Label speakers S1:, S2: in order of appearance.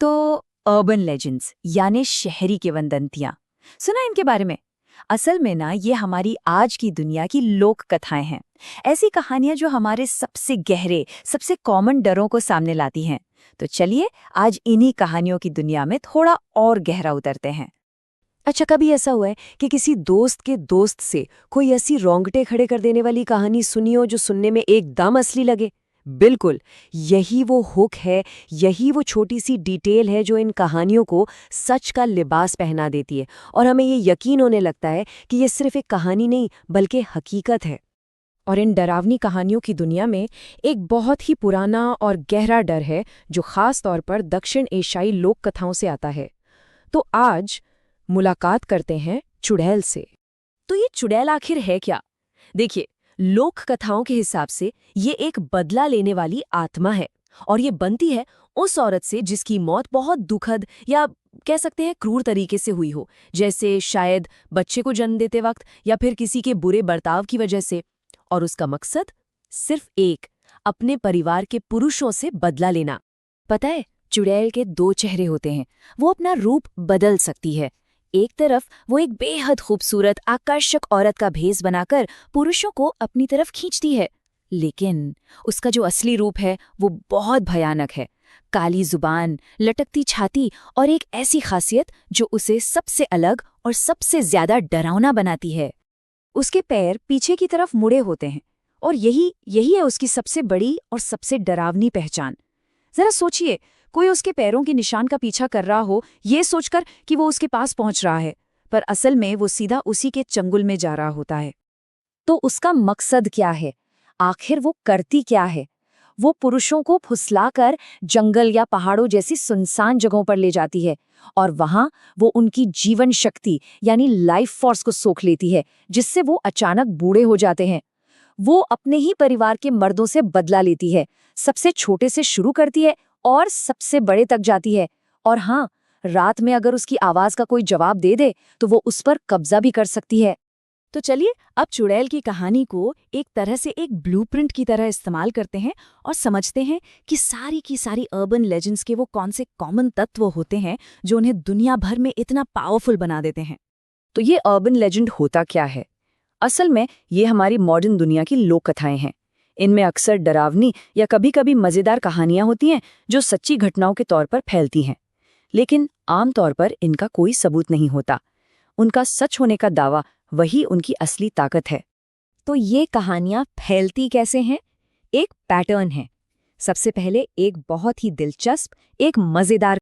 S1: तो urban legends यानी शहरी किंवदंतियां, सुना इनके बारे में? असल में ना ये हमारी आज की दुनिया की लोक कथाएं हैं। ऐसी कहानियां जो हमारे सबसे गहरे, सबसे कॉमन डरों को सामने लाती हैं। तो चलिए आज इन्हीं कहानियों की दुनिया में थोड़ा और गहरा उतरते हैं।
S2: अच्छा, कभी ऐसा हुआ है कि किसी दोस्त के दोस्त से कोई ऐसी रोंगटे खड़े कर देने वाली कहानी सुनी हो जो सुनने में एकदम असली लगे? बिल्कुल, यही वो हुक है, यही वो छोटी सी डिटेल है जो इन कहानियों को सच का लिबास पहना देती है और हमें ये यकीन होने लगता है कि ये सिर्फ एक कहानी नहीं बल्कि हकीकत है।
S3: और इन डरावनी कहानियों की दुनिया में एक बहुत ही पुराना और गहरा डर है जो खास तौर पर दक्षिण एशियाई लोक कथाओं से आता है। तो आज मुलाकात करते हैं चुड़ैल से।
S1: तो ये चुड़ैल आखिर है क्या? देखिए, लोक कथाओं के हिसाब से ये एक बदला लेने वाली आत्मा है और ये बनती है उस औरत से जिसकी मौत बहुत दुखद या कह सकते हैं क्रूर तरीके से हुई हो, जैसे शायद बच्चे को जन्म देते वक्त या फिर किसी के बुरे बर्ताव की वजह से। और उसका मकसद सिर्फ एक, अपने परिवार के पुरुषों से बदला लेना। पता है, चुड़ैल के दो चेहरे होते हैं। वो अपना रूप बदल सकती है। एक तरफ वो एक बेहद खूबसूरत आकर्षक औरत का भेष बनाकर पुरुषों को अपनी तरफ खींचती है, लेकिन उसका जो असली रूप है वो बहुत भयानक है। काली जुबान, लटकती छाती और एक ऐसी खासियत जो उसे सबसे अलग और सबसे ज्यादा डरावना बनाती है। उसके पैर पीछे की तरफ मुड़े होते हैं और यही है उसकी सबसे बड़ी और सबसे डरावनी पहचान। जरा सोचिए, कोई उसके पैरों के निशान का पीछा कर रहा हो ये सोचकर कि वो उसके पास पहुंच रहा है, पर असल में वो सीधा उसी के चंगुल में जा रहा होता है। तो उसका मकसद क्या है? आखिर वो करती क्या है? वो पुरुषों को फुसलाकर जंगल या पहाड़ों जैसी सुनसान जगहों पर ले जाती है और वहां वो उनकी जीवन शक्ति यानी लाइफ फोर्स को सोख लेती है, जिससे वो अचानक बूढ़े हो जाते हैं। वो अपने ही परिवार के मर्दों से बदला लेती है, सबसे छोटे से शुरू करती है और सबसे बड़े तक जाती है। और हाँ, रात में अगर उसकी आवाज का कोई जवाब दे दे तो वो उस पर कब्जा भी कर सकती है। तो चलिए अब चुड़ैल की कहानी को एक तरह से एक ब्लूप्रिंट की तरह इस्तेमाल करते हैं और समझते हैं कि सारी की सारी अर्बन लेजेंड्स के वो कौन से कॉमन तत्व होते हैं जो उन्हें दुनिया भर में इतना पावरफुल बना देते हैं। तो ये अर्बन लेजेंड होता क्या है? असल में ये हमारी मॉडर्न दुनिया की लोक कथाएं हैं। इनमें अक्सर डरावनी या कभी-कभी मजेदार कहानियां होती हैं जो सच्ची घटनाओं के तौर पर फैलती हैं, लेकिन आमतौर पर इनका कोई सबूत नहीं होता। उनका सच होने का दावा वही उनकी असली ताकत है। तो ये कहानियां फैलती कैसे हैं? एक पैटर्न है। सबसे पहले एक बहुत ही दिलचस्प, एक मजेदार